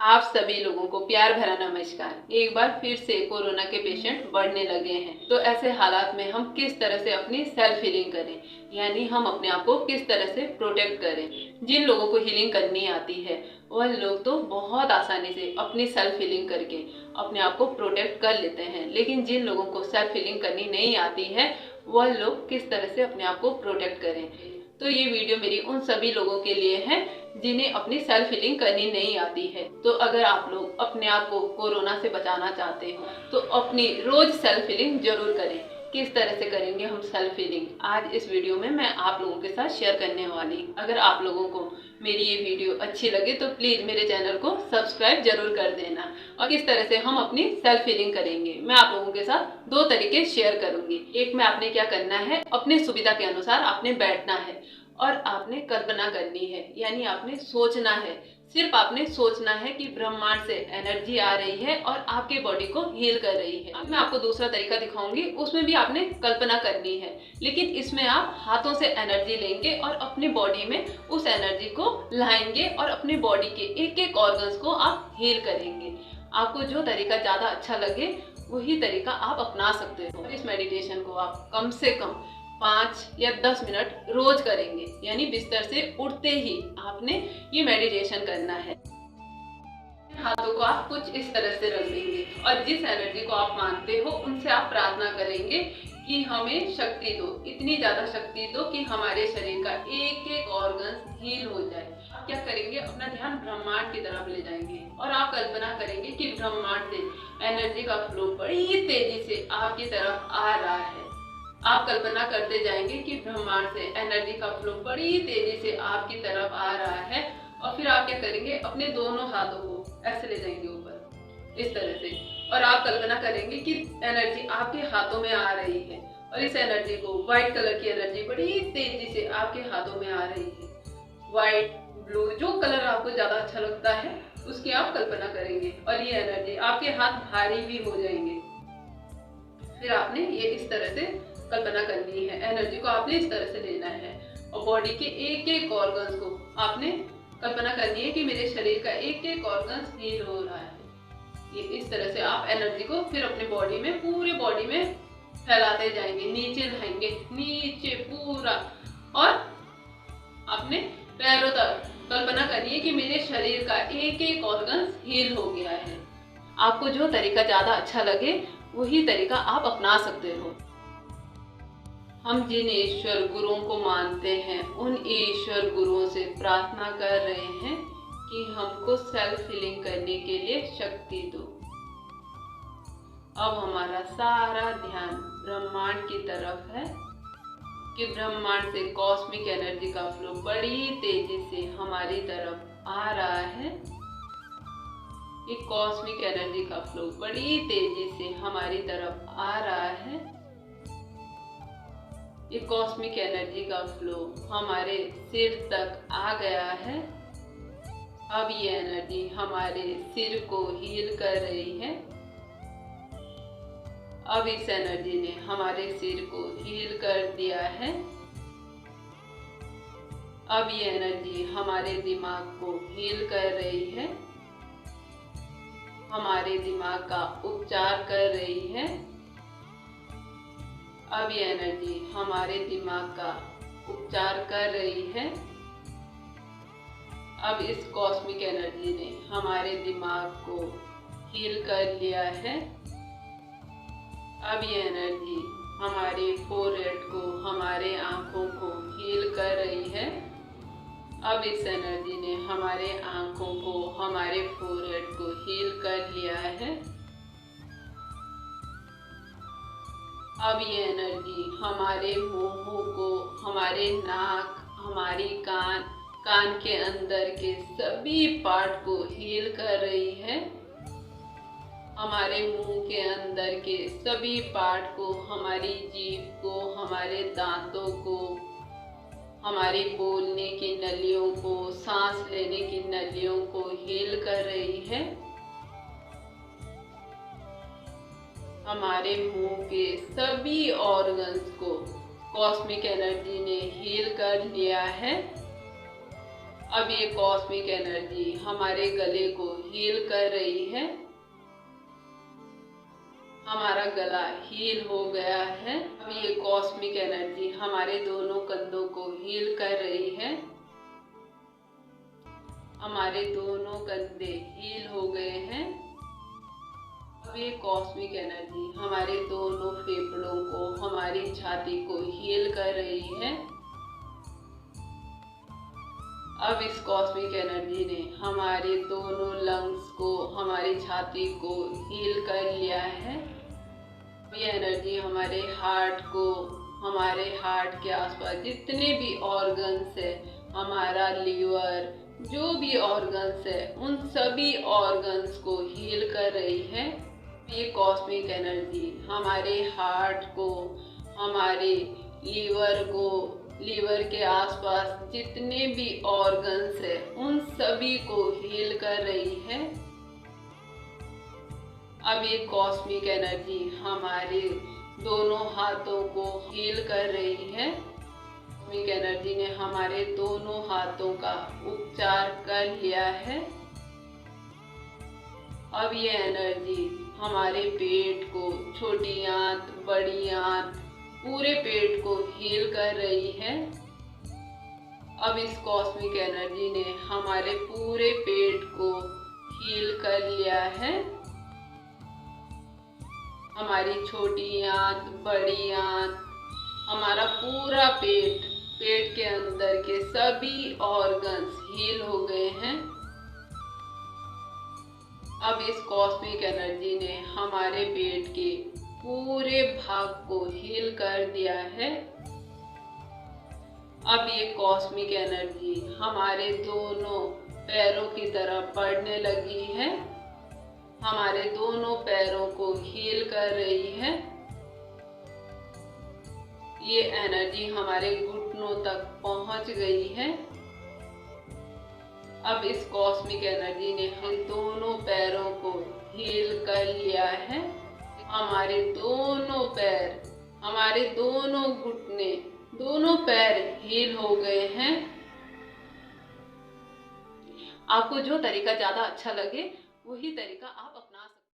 आप सभी लोगों को प्यार भरा नमस्कार। एक बार फिर से कोरोना के पेशेंट बढ़ने लगे हैं, तो ऐसे हालात में हम किस तरह से अपनी सेल्फ हीलिंग करें, यानी हम अपने आप को किस तरह से प्रोटेक्ट करें। जिन लोगों को हीलिंग करनी आती है वह लोग तो बहुत आसानी से अपनी सेल्फ हीलिंग करके अपने आप को प्रोटेक्ट कर लेते हैं, लेकिन जिन लोगों को सेल्फ हीलिंग करनी नहीं आती है वह लोग किस तरह से अपने आप को प्रोटेक्ट करें। तो ये वीडियो मेरी उन सभी लोगों के लिए है जिन्हें अपनी सेल्फ हीलिंग करनी नहीं आती है। तो अगर आप लोग अपने आप को कोरोना से बचाना चाहते हो तो अपनी रोज सेल्फ हीलिंग जरूर करें। किस तरह से करेंगे हम सेल्फ हीलिंग, आज इस वीडियो में मैं आप लोगों के साथ शेयर करने वाली। अगर आप लोगों को मेरी ये वीडियो अच्छी लगे तो प्लीज मेरे चैनल को सब्सक्राइब जरूर कर देना। और किस तरह से हम अपनी सेल्फ हीलिंग करेंगे मैं आप लोगों के साथ दो तरीके शेयर करूंगी। एक में आपने क्या करना है, अपनी सुविधा के अनुसार आपने बैठना है और आपने कल्पना करनी है, यानी आपने सोचना है, सिर्फ आपने सोचना है कि ब्रह्मांड से एनर्जी आ रही है और आपके बॉडी को हील कर रही है। अब मैं आपको दूसरा तरीका दिखाऊंगी, उसमें भी आपने कल्पना करनी है, लेकिन इसमें आप हाथों से एनर्जी लेंगे और अपनी बॉडी में उस एनर्जी को लाएंगे और अपनी बॉडी के एक एक ऑर्गन्स को आप हील करेंगे। आपको जो तरीका ज्यादा अच्छा लगे वही तरीका आप अपना सकते हो। इस मेडिटेशन को आप कम से कम 5 या 10 मिनट रोज करेंगे, यानी बिस्तर से उठते ही आपने ये मेडिटेशन करना है। हाथों को आप कुछ इस तरह से रख देंगे और जिस एनर्जी को आप मानते हो उनसे आप प्रार्थना करेंगे कि हमें शक्ति दो, इतनी ज्यादा शक्ति दो कि हमारे शरीर का एक एक ऑर्गन हील हो जाए। आप क्या करेंगे, अपना ध्यान ब्रह्मांड की तरफ ले जाएंगे और आप कल्पना करेंगे कि ब्रह्मांड से एनर्जी का फ्लो बड़ी तेजी से आपकी तरफ आ रहा है। आप कल्पना करते जाएंगे कि ब्रह्मांड से एनर्जी का फ्लो बड़ी तेजी से आपकी तरफ आ रहा है और फिर आप क्या करेंगे, अपने दोनों हाथों को ऐसे ले जाएंगे ऊपर इस तरह से और आप कल्पना करेंगे कि एनर्जी आपके हाथों में आ रही है और इस एनर्जी को, व्हाइट कलर की एनर्जी बड़ी तेजी से आपके हाथों में आ रही है। व्हाइट, ब्लू, जो कलर आपको ज्यादा अच्छा लगता है उसकी आप कल्पना करेंगे और ये एनर्जी आपके हाथ भारी भी हो जाएंगे। फिर आपने ये इस तरह से कल्पना करनी है, एनर्जी को आपने इस तरह से लेना है और बॉडी के एक एक ऑर्गन्स को आपने कल्पना करनी है कि मेरे शरीर का एक एक ऑर्गन हील हो रहा है। ये इस तरह से आप एनर्जी को फिर अपने बॉडी में, पूरे बॉडी में फैलाते जाएंगे, नीचे लाएंगे, नीचे पूरा, और अपने पैरों तक कल्पना करिए कि मेरे शरीर का एक एक ऑर्गन हील हो गया है। आपको जो तरीका ज्यादा अच्छा लगे वही तरीका आप अपना सकते हो। हम जिन ईश्वर गुरुओं को मानते हैं उन ईश्वर गुरुओं से प्रार्थना कर रहे हैं कि हमको सेल्फ हीलिंग करने के लिए शक्ति दो। अब हमारा सारा ध्यान ब्रह्मांड की तरफ है कि ब्रह्मांड से कॉस्मिक एनर्जी का फ्लो बड़ी तेजी से हमारी तरफ आ रहा है। ये कॉस्मिक एनर्जी का फ्लो बड़ी तेजी से हमारी तरफ आ रहा है। ये कॉस्मिक एनर्जी का फ्लो हमारे सिर तक आ गया है। अब ये एनर्जी हमारे सिर को हील कर रही है। अब इस एनर्जी ने हमारे सिर को हील कर दिया है। अब ये एनर्जी हमारे दिमाग को हील कर रही है, हमारे दिमाग का उपचार कर रही है। अब ये एनर्जी हमारे दिमाग का उपचार कर रही है। अब इस कॉस्मिक एनर्जी ने हमारे दिमाग को हील कर लिया है। अब ये एनर्जी हमारे फोरहेड को, हमारे आंखों को हील कर रही है। अब इस एनर्जी ने हमारे आंखों को, हमारे फोरहेड को हील कर लिया है। अब ये एनर्जी हमारे मुंह को, हमारे नाक, हमारी कान के अंदर के सभी पार्ट को हील कर रही है। हमारे मुंह के अंदर के सभी पार्ट को, हमारी जीभ को, हमारे दांतों को, हमारी बोलने की नलियों को, सांस लेने की नलियों को हील कर रही है। हमारे मुंह के सभी ऑर्गन्स को कॉस्मिक एनर्जी ने हील कर लिया है। अब ये कॉस्मिक एनर्जी हमारे गले को हील कर रही है। हमारा गला हील हो गया है। अब ये कॉस्मिक एनर्जी हमारे दोनों कंधों को हील कर रही है। हमारे दोनों कंधे हील हो गए हैं। अब ये कॉस्मिक एनर्जी हमारे दोनों फेफड़ों को, हमारी छाती को हील कर रही है। अब इस कॉस्मिक एनर्जी ने हमारे दोनों लंग्स को, हमारी छाती को हील कर लिया है। ये एनर्जी हमारे हार्ट को, हमारे हार्ट के आसपास जितने भी ऑर्गन्स है, हमारा लीवर, जो भी ऑर्गन्स है, उन सभी ऑर्गन्स को हील कर रही है। ये कॉस्मिक एनर्जी हमारे हार्ट को, हमारे लीवर को, लीवर के आसपास जितने भी ऑर्गन्स है, उन सभी को हील कर रही है। अब ये कॉस्मिक एनर्जी हमारे दोनों हाथों को हील कर रही है। कॉस्मिक एनर्जी ने हमारे दोनों हाथों का उपचार कर लिया है। अब ये एनर्जी हमारे पेट को, छोटी आंत, बड़ी आंत, पूरे पेट को हील कर रही है। अब इस कॉस्मिक एनर्जी ने हमारे पूरे पेट को हील कर लिया है। हमारी छोटी आंत, बड़ी आंत, हमारा पूरा पेट, पेट के अंदर के सभी ऑर्गन्स हील हो गए हैं। अब इस कॉस्मिक एनर्जी ने हमारे पेट के पूरे भाग को हील कर दिया है। अब ये कॉस्मिक एनर्जी हमारे दोनों पैरों की तरफ बढ़ने लगी है। हमारे दोनों पैरों को हील कर रही है। ये एनर्जी हमारे घुटनों तक पहुंच गई है। अब इस कॉस्मिक एनर्जी ने हम दोनों पैरों को हील कर लिया है। हमारे दोनों पैर, हमारे दोनों घुटने, दोनों पैर हील हो गए हैं। आपको जो तरीका ज्यादा अच्छा लगे वही तरीका आप